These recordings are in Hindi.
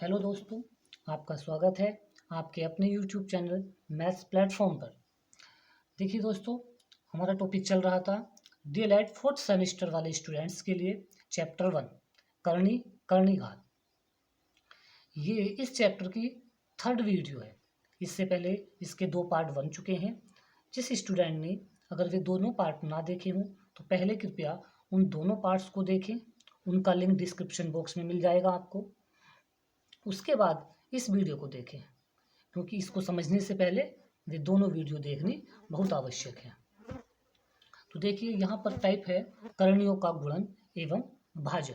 हेलो दोस्तों, आपका स्वागत है आपके अपने यूट्यूब चैनल मैथ्स प्लेटफॉर्म पर। देखिए दोस्तों, हमारा टॉपिक चल रहा था डीएलएड फोर्थ सेमेस्टर वाले स्टूडेंट्स के लिए चैप्टर 1 करनी करनी घात। ये इस चैप्टर की थर्ड वीडियो है। इससे पहले इसके 2 पार्ट बन चुके हैं। जिस स्टूडेंट ने अगर वे दोनों पार्ट ना देखे हों तो पहले कृपया उन दोनों पार्ट्स को देखें। उनका लिंक डिस्क्रिप्शन बॉक्स में मिल जाएगा आपको। उसके बाद इस वीडियो को देखें, क्योंकि इसको समझने से पहले वे दोनों वीडियो देखनी बहुत आवश्यक है। तो देखिए, यहाँ पर टाइप है करणियों का गुणन एवं भाजन।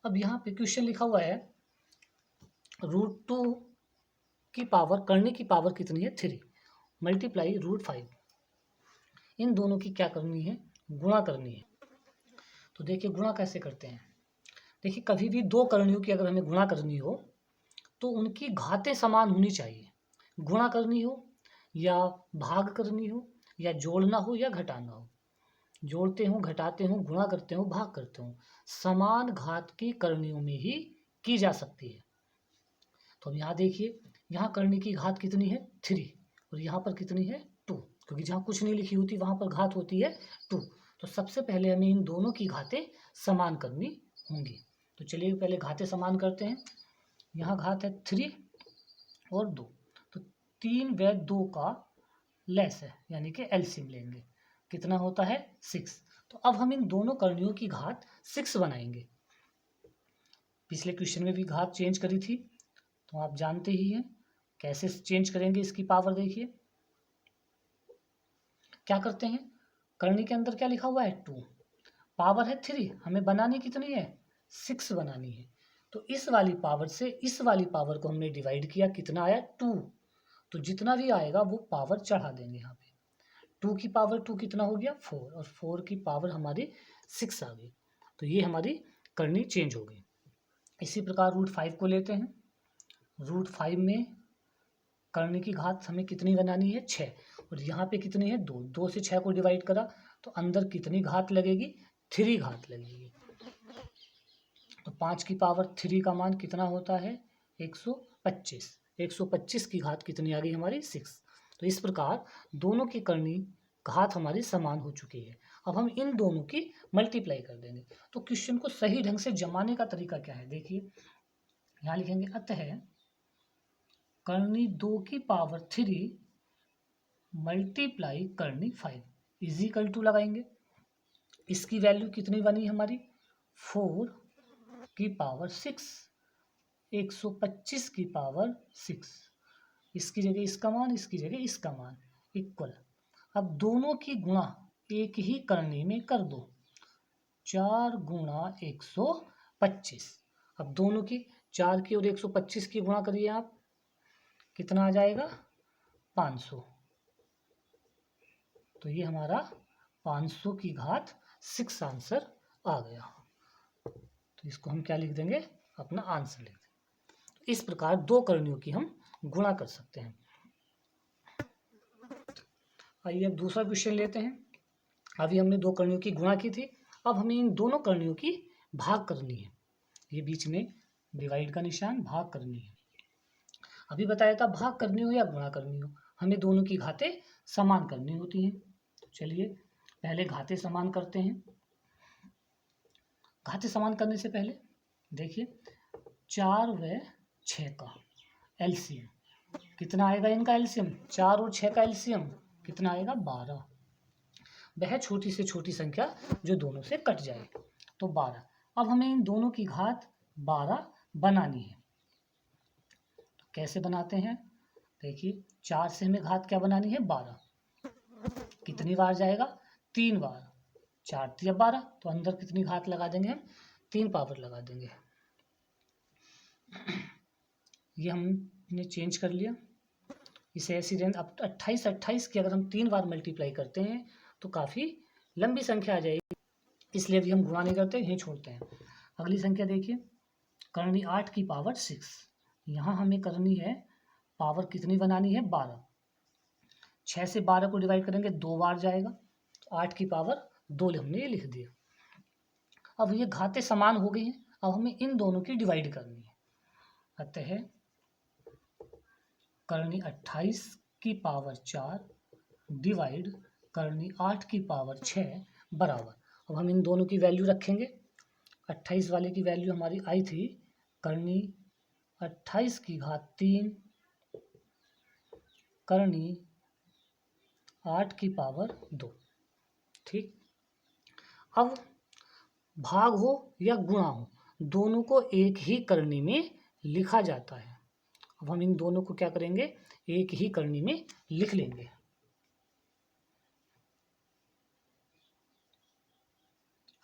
अब यहाँ पे क्वेश्चन लिखा हुआ है √2 की पावर, करने की पावर कितनी है 3 मल्टीप्लाई √5। इन दोनों की क्या करनी है, गुणा करनी है। तो देखिए गुणा कैसे करते हैं। देखिए कभी भी दो करणियों की अगर हमें गुणा करनी हो तो उनकी घातें समान होनी चाहिए। गुणा करनी हो या भाग करनी हो या जोड़ना हो या घटाना हो, जोड़ते हो, घटाते हो, गुणा करते हो, भाग करते हो, समान घात की करणियों में ही की जा सकती है। तो अब यहाँ देखिए, यहाँ करनी की घात कितनी है 3 और यहाँ पर कितनी है 2, क्योंकि जहाँ कुछ नहीं लिखी होती वहाँ पर घात होती है 2। तो सबसे पहले हमें इन दोनों की घातें समान करनी होंगी। तो चलिए पहले घातें समान करते हैं। यहाँ घात है 3 और 2, तो 3 व 2 का लेस है, यानी कि एलसीएम लेंगे। कितना होता है 6। तो अब हम इन दोनों करणियों की घात 6 बनाएंगे। पिछले क्वेश्चन में भी घात चेंज करी थी, तो आप जानते ही हैं कैसे चेंज करेंगे। इसकी पावर देखिए, क्या करते हैं, करनी के अंदर क्या लिखा हुआ है 2, पावर है 3, हमें बनानी कितनी है 6 बनानी है। तो इस वाली पावर से इस वाली पावर को हमने डिवाइड किया, कितना आया 2। तो जितना भी आएगा वो पावर चढ़ा देंगे। यहाँ पे 2 की पावर 2 कितना हो गया 4, और 4 की पावर हमारी 6 आ गई। तो ये हमारी करनी चेंज हो गई। इसी प्रकार √5 को लेते हैं। √5 में करने की घात हमें कितनी बनानी है 6, और यहाँ पे कितनी है 2। 2 से 6 को डिवाइड करा तो अंदर कितनी घात लगेगी 3 घात लगेगी। तो 5 की पावर 3 का मान कितना होता है 125। 125 की घात कितनी आ गई हमारी 6। तो इस प्रकार दोनों की करनी घात हमारी समान हो चुकी है। अब हम इन दोनों की मल्टीप्लाई कर देंगे। तो क्वेश्चन को सही ढंग से जमाने का तरीका क्या है, देखिए यहाँ लिखेंगे अतः करनी 2 की पावर 3 मल्टीप्लाई करनी 5 इज इक्वल टू लगाएंगे। इसकी वैल्यू कितनी बनी हमारी 4 की पावर 6, 125 की पावर 6। इसकी जगह इसका मान, इसकी जगह इसका मान, इक्वल। अब दोनों की गुणा एक ही करने में कर दो, 4 गुणा 125। अब दोनों की 4 की और 125 की गुणा करिए आप, कितना आ जाएगा 500। तो ये हमारा 500 की घात 6 आंसर आ गया। तो इसको हम क्या लिख देंगे, अपना आंसर लिख देंगे। इस प्रकार दो करणियों की हम गुणा कर सकते हैं। आइए अब दूसरा क्वेश्चन लेते हैं। अभी हमने दो करणियों की गुणा की थी, अब हमें इन दोनों करणियों की भाग करनी है। ये बीच में डिवाइड का निशान, भाग करनी है। अभी बताया था भाग करनी हो या गुणा करनी हो, हमें दोनों की घातें समान करनी होती हैं। तो चलिए पहले घातें समान करते हैं। घातें समान करने से पहले देखिए 4 व 6 का एलसीएम कितना आएगा, इनका एलसीएम 4 और 6 का एलसीएम कितना आएगा 12। वह छोटी से छोटी संख्या जो दोनों से कट जाए, तो 12। अब हमें इन दोनों की घात 12 बनानी है। तो कैसे बनाते हैं, देखिए 4 से हमें घात क्या बनानी है 12। कितनी बार जाएगा 3 बार, 4 3 12, तो अंदर कितनी घात लगा देंगे हम 3 पावर लगा देंगे। ये हमने चेंज कर लिया, इसे ऐसी रेंज। अब 28 की अगर हम 3 बार मल्टीप्लाई करते हैं तो काफ़ी लंबी संख्या आ जाएगी, इसलिए अभी हम गुणा नहीं करते, यहीं छोड़ते हैं। अगली संख्या देखिए, करनी 8 की पावर 6। यहाँ हमें करनी है पावर कितनी बनानी है 12। 6 से 12 को डिवाइड करेंगे 2 बार जाएगा, तो 8 की पावर 2 हमने ये लिख दिया। अब ये घातें समान हो गई हैं, अब हमें इन दोनों की डिवाइड करनी है। अतः करनी 28 की पावर 4 डिवाइड करनी 8 की पावर 6 बराबर। अब हम इन दोनों की वैल्यू रखेंगे। 28 वाले की वैल्यू हमारी आई थी करनी 28 की घात 3 करनी 8 की पावर 2। ठीक, अब भाग हो या गुणा हो, दोनों को एक ही करनी में लिखा जाता है। अब हम इन दोनों को क्या करेंगे, एक ही करनी में लिख लेंगे।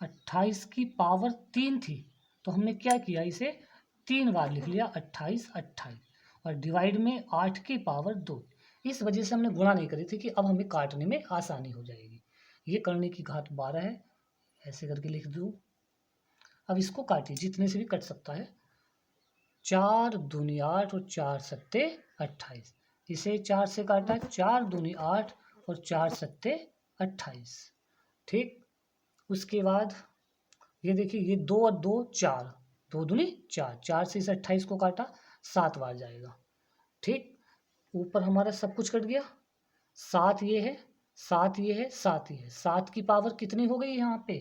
अट्ठाईस की पावर 3 थी तो हमने क्या किया, इसे 3 बार लिख लिया, 28 28, और डिवाइड में 8 की पावर 2। इस वजह से हमने गुणा नहीं करी थी कि अब हमें काटने में आसानी हो जाएगी। ये करने की घात 12 है, ऐसे करके लिख दूँ। अब इसको काटिए, जितने से भी कट सकता है। 4 दूनी 8 और 4 सत्ते 28। इसे 4 से काटा, 4 दूनी 8 और 4 सत्ते 28। ठीक, उसके बाद ये देखिए, ये 2 और 2 4, 2 दूनी 4, 4 से इस 28 को काटा, 7 बार जाएगा। ठीक, ऊपर हमारा सब कुछ कट गया। 7 ये है, 7 ये है, 7 ये है। 7 की पावर कितनी हो गई यहाँ पे,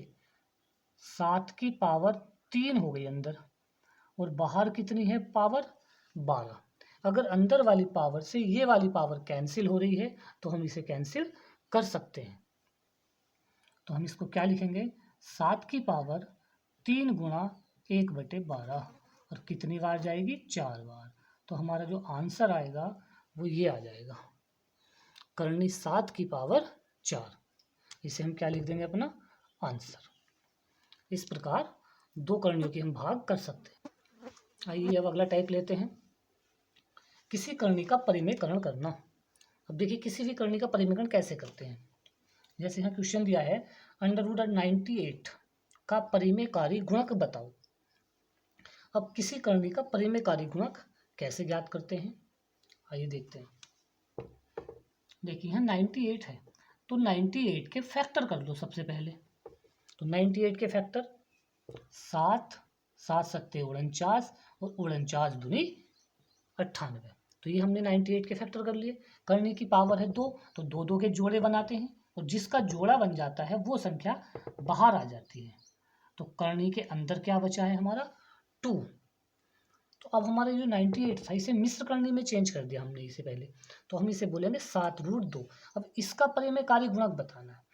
7 की पावर 3 हो गई अंदर, और बाहर कितनी है पावर 12। अगर अंदर वाली पावर से ये वाली पावर कैंसिल हो रही है तो हम इसे कैंसिल कर सकते हैं। तो हम इसको क्या लिखेंगे, 7 की पावर 3 गुणा 1/12, और कितनी बार जाएगी, 4 बार। तो हमारा जो आंसर आएगा वो ये आ जाएगा, करनी 7 की पावर 4। इसे हम क्या लिख देंगे, अपना आंसर। इस प्रकार दो करणियों की हम भाग कर सकते हैं। आइए अब अगला टाइप लेते हैं, किसी करनी का परिमेयकरण करना। अब देखिए, किसी भी करनी का परिमेयकरण कैसे करते हैं। जैसे यहाँ क्वेश्चन दिया है, √98 का परिमेयकारी गुणक बताओ। अब किसी करनी का परिमेयकारी गुणक कैसे ज्ञात करते हैं, आइए देखते हैं। देखिए यहाँ 98 है, तो 98 के फैक्टर कर लो सबसे पहले। तो 98 के फैक्टर 7, 7 सत्ते 49, और 49 दूनी 98। तो ये हमने 98 के फैक्टर कर लिए। करनी की पावर है 2, तो 2 2 के जोड़े बनाते हैं, और जिसका जोड़ा बन जाता है वो संख्या बाहर आ जाती है। तो करनी के अंदर क्या बचा है हमारा, 2। तो अब हमारा जो 98 था, इसे मिश्र करनी में चेंज कर दिया हमने इसे पहले। तो हम इसे बोलेंगे 7√2। अब इसका परिमेयकारी गुणक बताना है।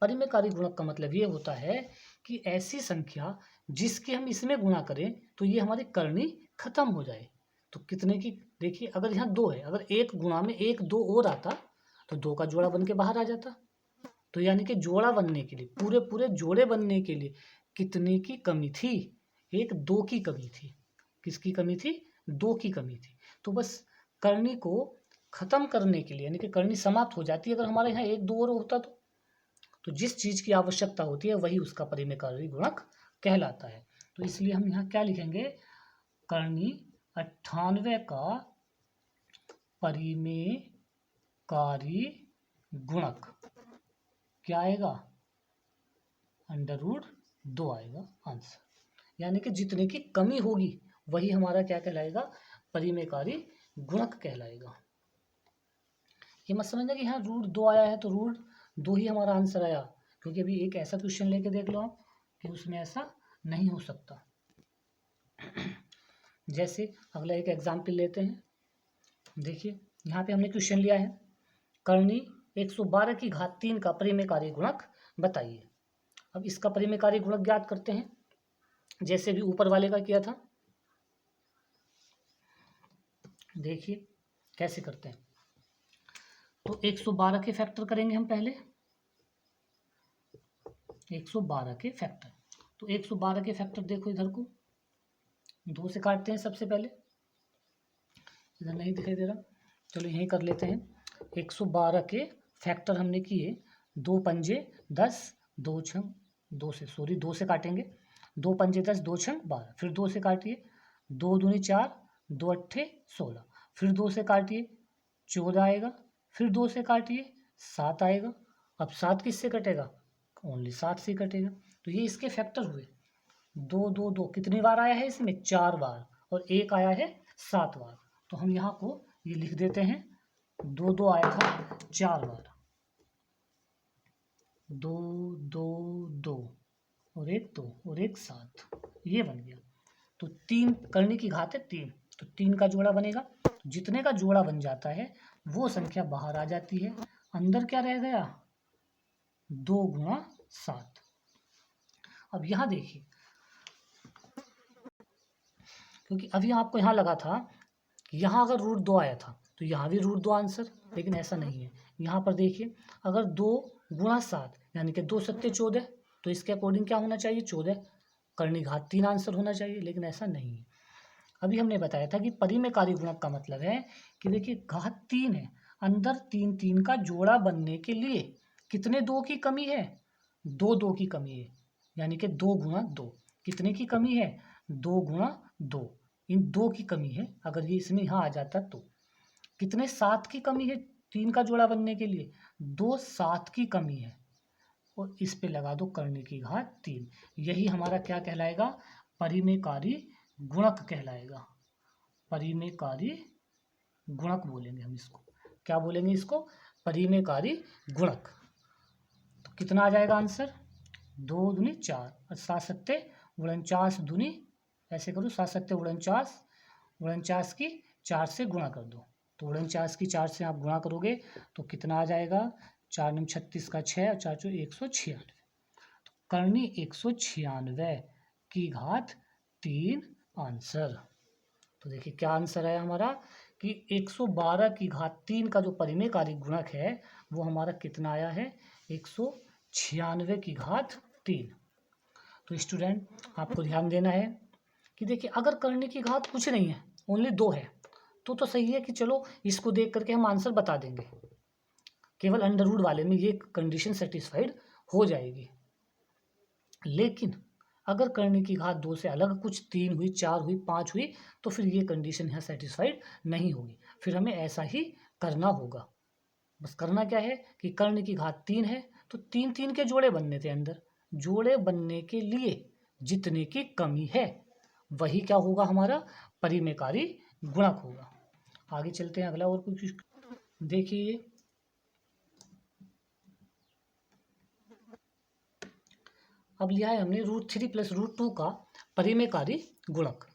परिमेयकारी गुणक का मतलब ये होता है कि ऐसी संख्या जिसके हम इसमें गुणा करें तो ये हमारी करनी खत्म हो जाए। तो कितने की, देखिए अगर यहाँ 2 है, अगर एक गुणा में 1 2 और आता तो 2 का जोड़ा बन के बाहर आ जाता। तो यानी कि जोड़ा बनने के लिए, पूरे पूरे जोड़े बनने के लिए कितने की कमी थी, 1 2 की कमी थी। किसकी कमी थी, 2 की कमी थी। तो बस करनी को खत्म करने के लिए, यानी कि करनी समाप्त हो जाती है अगर हमारे यहाँ 1 2 और होता तो जिस चीज की आवश्यकता होती है वही उसका परिमेयकारी गुणक कहलाता है। तो इसलिए हम यहाँ क्या लिखेंगे, करनी 98 का परिमेयकारी गुणक क्या आएगा, √2 आएगा आंसर। यानी कि जितने की कमी होगी वही हमारा क्या कहलाएगा, परिमेयकारी गुणक कहलाएगा। ये मत समझना कि यहाँ √2 आया है तो √2 ही हमारा आंसर आया, क्योंकि अभी एक ऐसा क्वेश्चन लेके देख लो आप कि उसमें ऐसा नहीं हो सकता। जैसे अगला एक एग्जाम्पल लेते हैं। देखिए यहाँ पे हमने क्वेश्चन लिया है, करनी 112 की घात 3 का परिमेयकारी गुणक बताइए। अब इसका परिमेयकारी गुणक ज्ञात करते हैं, जैसे भी ऊपर वाले का किया था। देखिए कैसे करते हैं, तो 112 के फैक्टर करेंगे हम पहले, 112 के फैक्टर। तो 112 के फैक्टर देखो, इधर को 2 से काटते हैं सबसे पहले, इधर नहीं दिखाई दे रहा, चलो यहीं कर लेते हैं। 112 के फैक्टर हमने किए, 2 पंजे 10, 2 छंग 2 से, सॉरी 2 से काटेंगे, 2 पंजे 10, 2 छंग 12, फिर 2 से काटिए, 2 दूनी 4, 2 अट्ठे 16, फिर 2 से काटिए 14 आएगा, फिर 2 से काटिए 7 आएगा। अब 7 किससे कटेगा, ओनली 7 से कटेगा। तो ये इसके फैक्टर हुए। 2 2 2 कितनी बार आया है इसमें? 4 बार, और 1 आया है 7 बार। तो हम यहाँ को ये लिख देते हैं, 2 2 आया था 4 बार, 2 2 2 और 1 2 और 1 7, ये बन गया। तो 3 करने की घात है 3, तो 3 का जोड़ा बनेगा। तो जितने का जोड़ा बन जाता है वो संख्या बाहर आ जाती है, अंदर क्या रह गया? 2 गुणा 7। अब यहाँ देखिए, क्योंकि अभी आपको यहाँ लगा था कि यहाँ अगर रूट 2 आया था तो यहाँ भी रूट 2 आंसर, लेकिन ऐसा नहीं है। यहाँ पर देखिए, अगर 2 गुणा 7 यानी कि 2 सत्ते 14, तो इसके अकॉर्डिंग क्या होना चाहिए? 14 करनी घात 3 आंसर होना चाहिए, लेकिन ऐसा नहीं है। अभी हमने बताया था कि परिमेयकारी गुणक का मतलब है कि देखिए घात 3 है, अंदर 3 3 का जोड़ा बनने के लिए कितने 2 की कमी है? 2 2 की कमी है, यानी कि 2 गुणा 2। कितने की कमी है? 2 गुणा 2, इन 2 की कमी है। अगर ये इसमें यहाँ आ जाता तो कितने 7 की कमी है 3 का जोड़ा बनने के लिए? 2 7 की कमी है, और इस पे लगा दो करने की घात 3। यही हमारा क्या कहलाएगा? परिमेयकारी गुणक कहलाएगा। परिमेयकारी गुणक बोलेंगे हम इसको। क्या बोलेंगे इसको? परिमेयकारी गुणक। तो कितना आ जाएगा आंसर? 2 दूनी 4 और 7 सत्ते 49 दूनी, ऐसे करो 7 सत्ते 49, 49 की 4 से गुणा कर दो। तो 49 की 4 से आप गुणा करोगे तो कितना आ जाएगा? 4 9 36 का 6 और 4 4 196। तो करनी 196 की घात 3 आंसर। तो देखिए क्या आंसर है हमारा कि 112 की घात 3 का जो परिमेयकारी गुणक है वो हमारा कितना आया है? 196 की घात 3। तो स्टूडेंट आपको ध्यान देना है कि देखिए अगर करने की घात कुछ नहीं है, ओनली 2 है, तो सही है कि चलो इसको देख करके हम आंसर बता देंगे, केवल अंडर रूट वाले में ये कंडीशन सेटिस्फाइड हो जाएगी। लेकिन अगर करने की घात 2 से अलग कुछ 3 हुई, 4 हुई, 5 हुई, तो फिर ये कंडीशन यहाँ सेटिस्फाइड नहीं होगी, फिर हमें ऐसा ही करना होगा। बस करना क्या है कि करने की घात 3 है तो 3 3 के जोड़े बनने थे, अंदर जोड़े बनने के लिए जितने की कमी है वही क्या होगा? हमारा परिमेयकारी गुणक होगा। आगे चलते हैं, अगला और कुछ देखिए। अब लिया है हमने √3 + √2 का परिमेयकारी गुणक।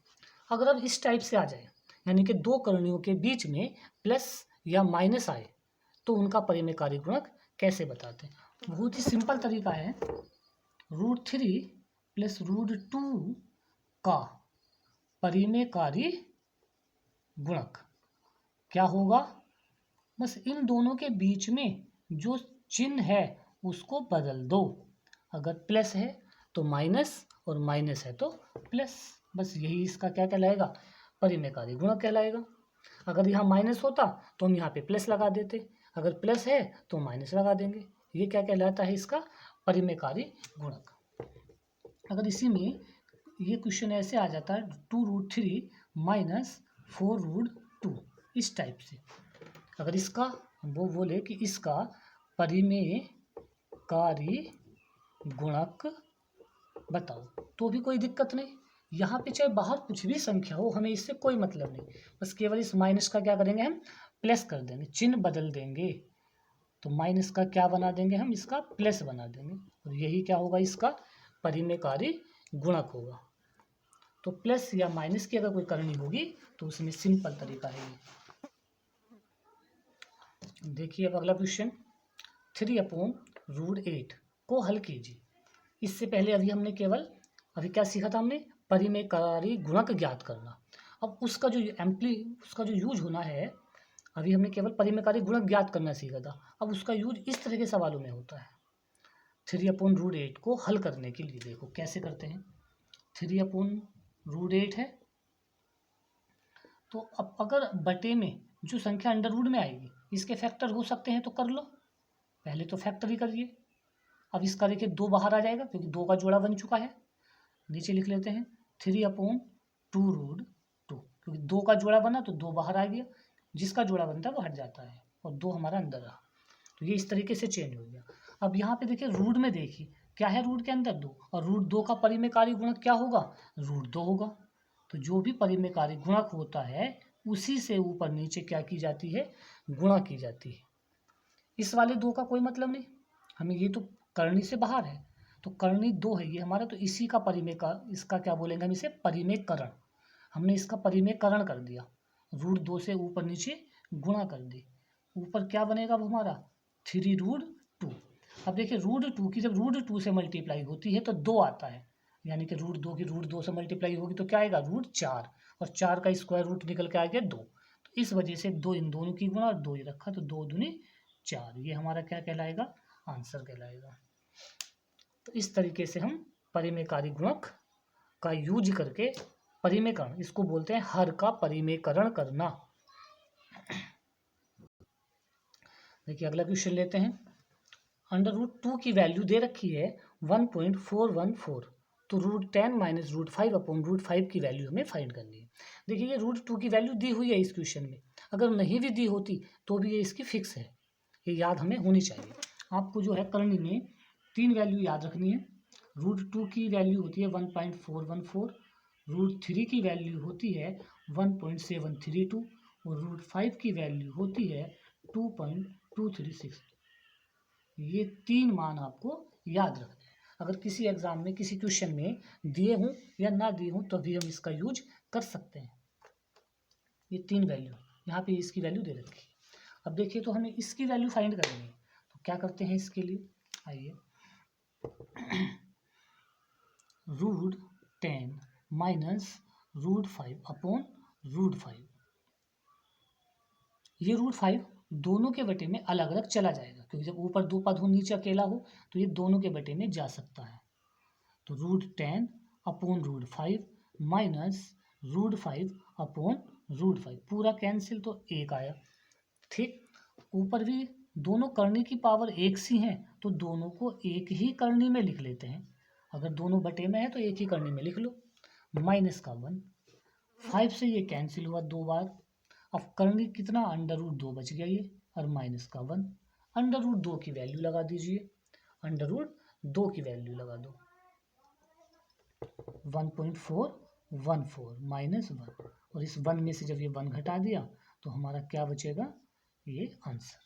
अगर अब इस टाइप से आ जाए, यानी कि दो करणियों के बीच में प्लस या माइनस आए, तो उनका परिमेयकारी गुणक कैसे बताते हैं? बहुत ही सिंपल तरीका है। √3 + √2 का परिमेयकारी गुणक क्या होगा? बस इन दोनों के बीच में जो चिन्ह है उसको बदल दो। अगर प्लस है तो माइनस, और माइनस है तो प्लस, बस यही इसका क्या कहलाएगा? परिमेयकारी गुणक कहलाएगा। अगर यहाँ माइनस होता तो हम यहाँ पे प्लस लगा देते, अगर प्लस है तो माइनस लगा देंगे। ये क्या कहलाता है? इसका परिमेयकारी गुणक। अगर इसी में ये क्वेश्चन ऐसे आ जाता है 2√3 - 4√2, इस टाइप से, अगर इसका वो बोले कि इसका परिमेयकारी गुणक बताओ, तो भी कोई दिक्कत नहीं। यहाँ पे चाहे बाहर कुछ भी संख्या हो, हमें इससे कोई मतलब नहीं, बस केवल इस माइनस का क्या करेंगे? हम प्लस कर देंगे, चिन्ह बदल देंगे। तो माइनस का क्या बना देंगे? हम इसका प्लस बना देंगे, और यही क्या होगा? इसका परिमेयकारी गुणक होगा। तो प्लस या माइनस की अगर कोई करनी होगी तो उसमें सिंपल तरीका है ये। देखिए अब अगला क्वेश्चन, 3/√8 को हल कीजिए। इससे पहले अभी हमने केवल क्या सीखा था? हमने परिमेयकारी गुणक ज्ञात करना। अब उसका जो यूज होना है, अभी हमने केवल परिमेयकारी गुणक ज्ञात करना सीखा था, अब उसका यूज इस तरह के सवालों में होता है। 3/√8 को हल करने के लिए देखो कैसे करते हैं। 3/√8 है, तो अब अगर बटे में जो संख्या अंडर रूट में आएगी इसके फैक्टर हो सकते हैं तो कर लो, पहले तो फैक्टर ही करिए। अब इसका देखिए 2 बाहर आ जाएगा क्योंकि 2 का जोड़ा बन चुका है। नीचे लिख लेते हैं 3/2√2, क्योंकि 2 का जोड़ा बना तो 2 बाहर आ गया, जिसका जोड़ा बनता है वो हट जाता है और 2 हमारा अंदर रहा। तो ये इस तरीके से चेंज हो गया। अब यहाँ पे देखिए रूट में देखिए क्या है रूट के अंदर 2, और रूट 2 का परिमेयकारी गुणक क्या होगा, रूट 2 होगा। तो जो भी परिमेयकारी गुणक होता है उसी से ऊपर नीचे क्या की जाती है, गुणा की जाती है। इस वाले 2 का कोई मतलब नहीं, हमें ये तो करनी से बाहर है, तो करनी 2 है ये हमारा, तो इसी का परिमेय का, इसका क्या बोलेंगे हम, इसे परिमेयकरण। हमने इसका परिमेयकरण कर दिया, रूट 2 से ऊपर नीचे गुणा कर दी। ऊपर क्या बनेगा अब हमारा, 3√2। अब देखिए रूट 2 की जब रूट 2 से मल्टीप्लाई होती है तो 2 आता है, यानी कि रूट 2 की रूट 2 से मल्टीप्लाई होगी तो क्या आएगा, रूट 4, और 4 का स्क्वायर रूट निकल के आ गया 2। तो इस वजह से 2 इन दोनों की गुणा और 2 ये रखा, तो 2 दूनी 4, ये हमारा क्या कहलाएगा, आंसर कहलाएगा। तो इस तरीके से हम परिमेयकारी गुणक का यूज करके परिमेयकरण, इसको बोलते हैं हर का परिमेयकरण करना। देखिए अगला क्वेश्चन लेते हैं। √2 की वैल्यू दे रखी है 1.414, तो √10 माइनस √5 अपॉन √5 की वैल्यू हमें फाइंड करनी है। देखिए ये √2 की वैल्यू दी हुई है इस क्वेश्चन में, अगर नहीं भी दी होती तो भी ये इसकी फिक्स है, ये याद हमें होनी चाहिए। आपको जो है करनी में 3 वैल्यू याद रखनी है। √2 की वैल्यू होती है 1.414, √3 की वैल्यू होती है 1.732, और √5 की वैल्यू होती है 2.236। ये 3 मान आपको याद रखने हैं। अगर किसी एग्जाम में किसी क्वेश्चन में दिए हों या ना दिए हों तो भी हम इसका यूज कर सकते हैं। ये 3 वैल्यू यहाँ पे इसकी वैल्यू दे रखी है। अब देखिए तो हमें इसकी वैल्यू फाइंड करनी है, तो क्या करते हैं इसके लिए, आइए √10 माइनस √5 अपॉन √5, ये √5 दोनों के बटे में अलग अलग चला जाएगा, क्योंकि जब ऊपर 2 पद हो नीचे अकेला हो तो ये दोनों के बटे में जा सकता है। तो √10 अपॉन √5 माइनस √5 अपॉन √5, पूरा कैंसिल तो 1 आया। ठीक, ऊपर भी दोनों करनी की पावर एक सी हैं तो दोनों को एक ही करनी में लिख लेते हैं। अगर दोनों बटे में है तो एक ही करनी में लिख लो। माइनस का 1, 5 से ये कैंसिल हुआ 2 बार। अब करनी कितना, √2 बच गया ये, और माइनस का 1, √2 की वैल्यू लगा दीजिए, √2 की वैल्यू लगा दो, 1.414 माइनस 1, और इस 1 में से जब ये 1 घटा दिया तो हमारा क्या बचेगा, ये आंसर।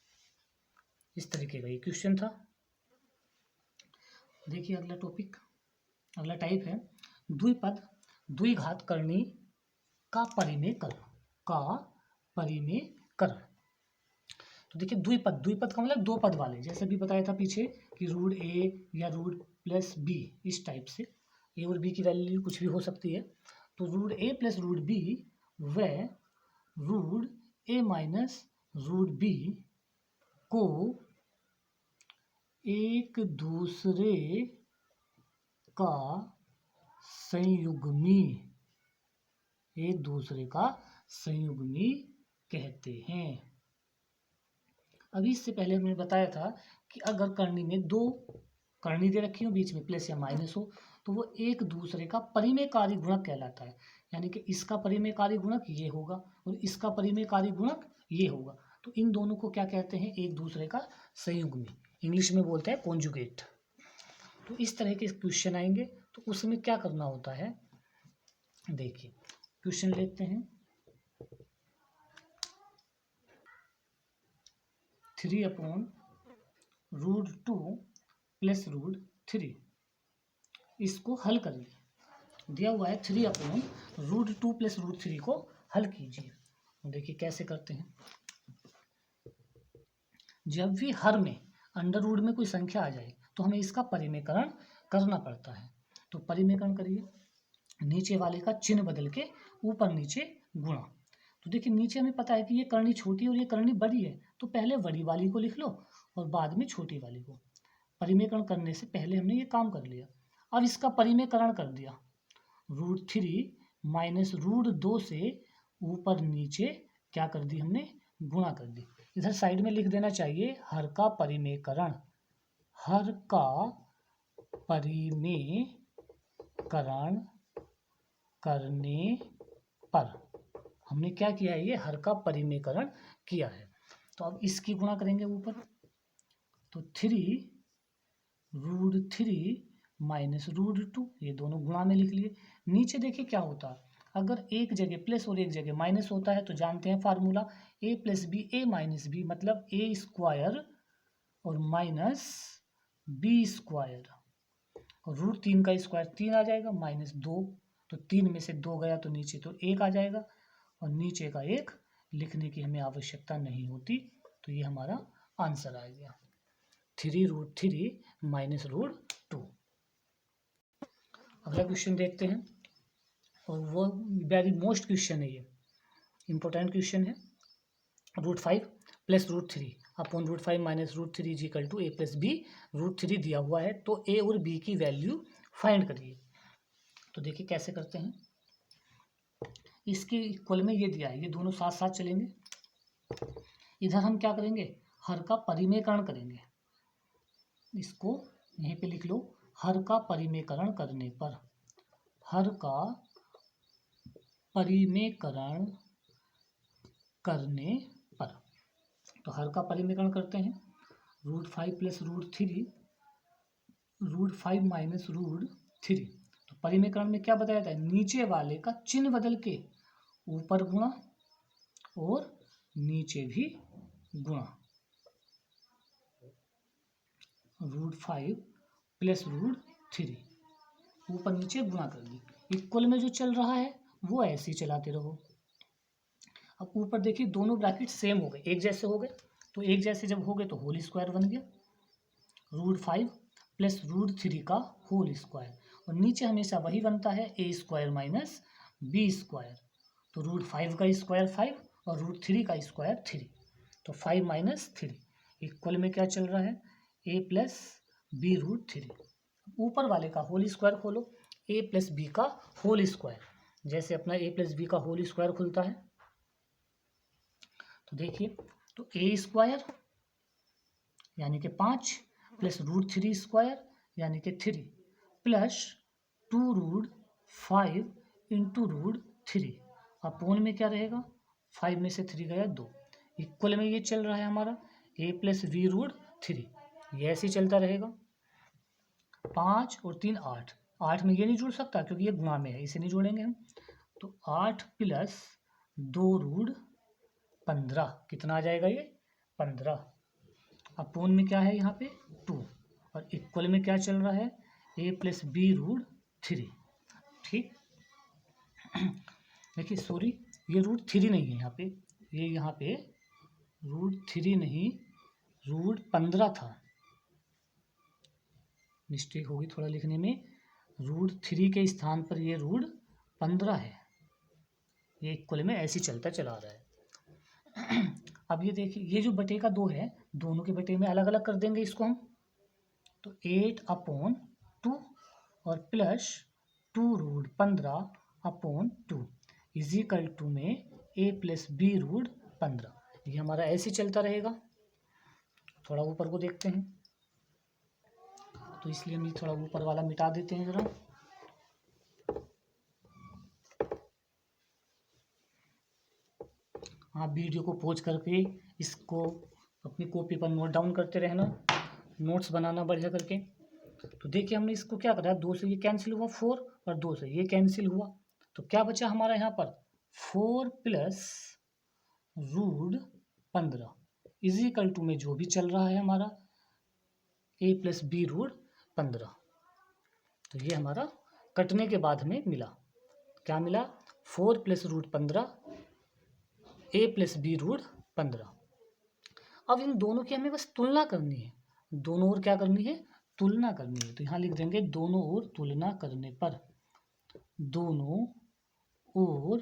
इस तरीके का ये क्वेश्चन था। देखिए अगला टॉपिक, अगला टाइप है द्विपद द्विघात करनी का परिमेयकरण, का परिमेयकरण। तो देखिए द्विपद, द्विपद का मतलब 2 पद वाले, जैसे भी बताया था पीछे कि √a या √+b, इस टाइप से a और b की वैल्यू कुछ भी हो सकती है। तो √a प्लस √b व √a माइनस √b को एक दूसरे का संयुग्मी, एक दूसरे का संयुग्मी कहते हैं। अभी इससे पहले हमने बताया था कि अगर करनी में 2 करनी दे रखी हो, बीच में प्लस या माइनस हो, तो वो एक दूसरे का परिमेयकारी गुणक कहलाता है। यानी कि इसका परिमेयकारी गुणक ये होगा और इसका परिमेयकारी गुणक ये होगा, तो इन दोनों को क्या कहते हैं, एक दूसरे का संयुग्मी, इंग्लिश में बोलते हैं कॉन्जुगेट। तो इस तरह के क्वेश्चन आएंगे तो उसमें क्या करना होता है, देखिए क्वेश्चन लेते हैं। 3/√2 प्लस √3, इसको हल करिए। दिया हुआ है 3/√2 प्लस √3 को हल कीजिए। देखिए कैसे करते हैं। जब भी हर में अंडर रूट में कोई संख्या आ जाए तो हमें इसका परिमेयकरण करना पड़ता है। तो परिमेयकरण करिए, नीचे वाले का चिन्ह बदल के ऊपर नीचे गुणा। तो देखिए नीचे हमें पता है कि ये करनी छोटी और ये करनी बड़ी है, तो पहले बड़ी वाली को लिख लो और बाद में छोटी वाली को। परिमेयकरण करने से पहले हमने ये काम कर लिया। अब इसका परिमेयकरण कर दिया, √3 माइनस √2 से ऊपर नीचे क्या कर दी हमने, गुणा कर दी। इधर साइड में लिख देना चाहिए हर का परिमेयकरण, हर का परिमेयकरण करने पर हमने क्या किया है, ये हर का परिमेयकरण किया है। तो अब इसकी गुणा करेंगे ऊपर, तो 3 √3 माइनस √2, ये दोनों गुणा में लिख लिए। नीचे देखिए क्या होता है, अगर एक जगह प्लस और एक जगह माइनस होता है तो जानते हैं formula a + b a - b मतलब a² और माइनस b²। और √3 का स्क्वायर 3 आ जाएगा, -2, तो 3 में से 2 गया तो नीचे तो 1 आ जाएगा, और नीचे का 1 लिखने की हमें आवश्यकता नहीं होती। तो ये हमारा आंसर आ गया 3√3 माइनस √2। अगला क्वेश्चन देखते हैं, और वो वेरी मोस्ट क्वेश्चन है, ये इंपॉर्टेंट क्वेश्चन है। √5 + √3 upon √5 minus √3 is equal to a + b। √3 दिया हुआ है तो a और b की वैल्यू फाइंड करिए। तो देखिए कैसे करते हैं, इसके इक्वल में ये दिया है, ये दोनों साथ साथ चलेंगे। इधर हम क्या करेंगे, हर का परिमेयकरण करेंगे। इसको यहीं पे लिख लो, हर का परिमेयकरण करने पर, हर का परिमेयकरण करने पर, तो हर का परिमेयकरण करते हैं। √5 + √3, √5 माइनस √3, तो परिमेयकरण में क्या बताया था, नीचे वाले का चिन्ह बदल के ऊपर गुणा और नीचे भी गुणा। √5 + √3 ऊपर नीचे गुणा कर दी। इक्वल में जो चल रहा है वो ऐसे ही चलाते रहो। अब ऊपर देखिए दोनों ब्रैकेट सेम हो गए, एक जैसे हो गए, तो एक जैसे जब हो गए तो होल स्क्वायर बन गया, √5 + √3 का होल स्क्वायर। और नीचे हमेशा वही बनता है a² माइनस b², तो √5 का स्क्वायर 5 और √3 का स्क्वायर 3, तो 5 माइनस 3। इक्वल में क्या चल रहा है, a + b√3। ऊपर वाले का होल स्क्वायर खोलो, a + b का होल स्क्वायर, जैसे अपना a + b का होल स्क्वायर खुलता है। तो देखिए, तो a² यानी कि 5 + √3² यानी कि 3 प्लस 2√5 इंटू √3 अपोन में क्या रहेगा, 5 में से 3 गया 2। इक्वल में ये चल रहा है हमारा a + b√3, ये ऐसे ही चलता रहेगा। 5 और 3 8, 8 में ये नहीं जुड़ सकता क्योंकि ये गुणा में है, इसे नहीं जोड़ेंगे हम। तो 8 + 2√15 कितना आ जाएगा, ये 15। अपोन में क्या है यहाँ पे 2, और इक्वल में क्या चल रहा है a + b√3। ठीक, देखिए सॉरी, ये √3 नहीं है यहाँ पे, ये यहाँ पे √3 नहीं √15 था, मिस्टेक होगी थोड़ा लिखने में। √3 के स्थान पर ये √15 है, ये इक्वल में ऐसे चलता चला रहा है। अब ये देखिए, ये जो बटे का 2 है, दोनों के बटे में अलग अलग कर देंगे इसको हम, तो 8/2 और प्लस 2√15/2 इज इक्वल टू में a + b√15। ये हमारा ऐसे चलता रहेगा। थोड़ा ऊपर को देखते हैं, तो इसलिए हम थोड़ा ऊपर वाला मिटा देते हैं जरा। आप वीडियो को पॉज करके इसको अपनी कॉपी पर नोट डाउन करते रहना, नोट्स बनाना बढ़िया करके। तो देखिए हमने इसको क्या करा, 2 से ये कैंसिल हुआ 4 और 2 से ये कैंसिल हुआ, तो क्या बचा हमारा यहाँ पर 4 + √15 इज इक्वल टू में जो भी चल रहा है हमारा a + b√15। तो ये हमारा कटने के बाद हमें मिला, क्या मिला, 4 + √15 a + b√15। अब इन दोनों की हमें बस तुलना करनी है, दोनों ओर क्या करनी है, तुलना करनी है। तो यहाँ लिख देंगे दोनों ओर तुलना करने पर, दोनों ओर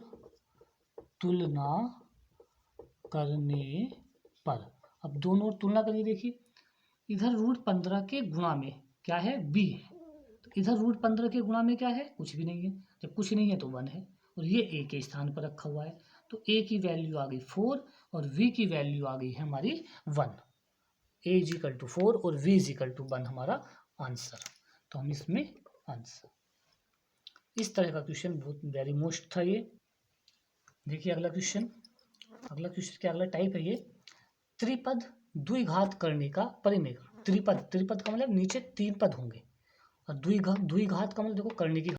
तुलना करने पर। अब दोनों ओर तुलना करिए, देखिए इधर √15 के गुणा में क्या है, b है, तो इधर √15 के गुणा में क्या है, कुछ भी नहीं है। जब कुछ नहीं है तो 1 है, और ये a के स्थान पर रखा हुआ है, तो a की वैल्यू आ गई 4 और v की वैल्यू आ गई है हमारी 1। a = 4 और v = 1 हमारा आंसर। तो हम इसमें आंसर, इस तरह का क्वेश्चन बहुत वेरी मोस्ट था ये। देखिए अगला क्वेश्चन क्या अगला टाइप है ये, त्रिपद द्विघात करने का परिमेय। त्रिपद, त्रिपद का मतलब नीचे 3 पद होंगे। और द्विघात का मतलब देखो करने की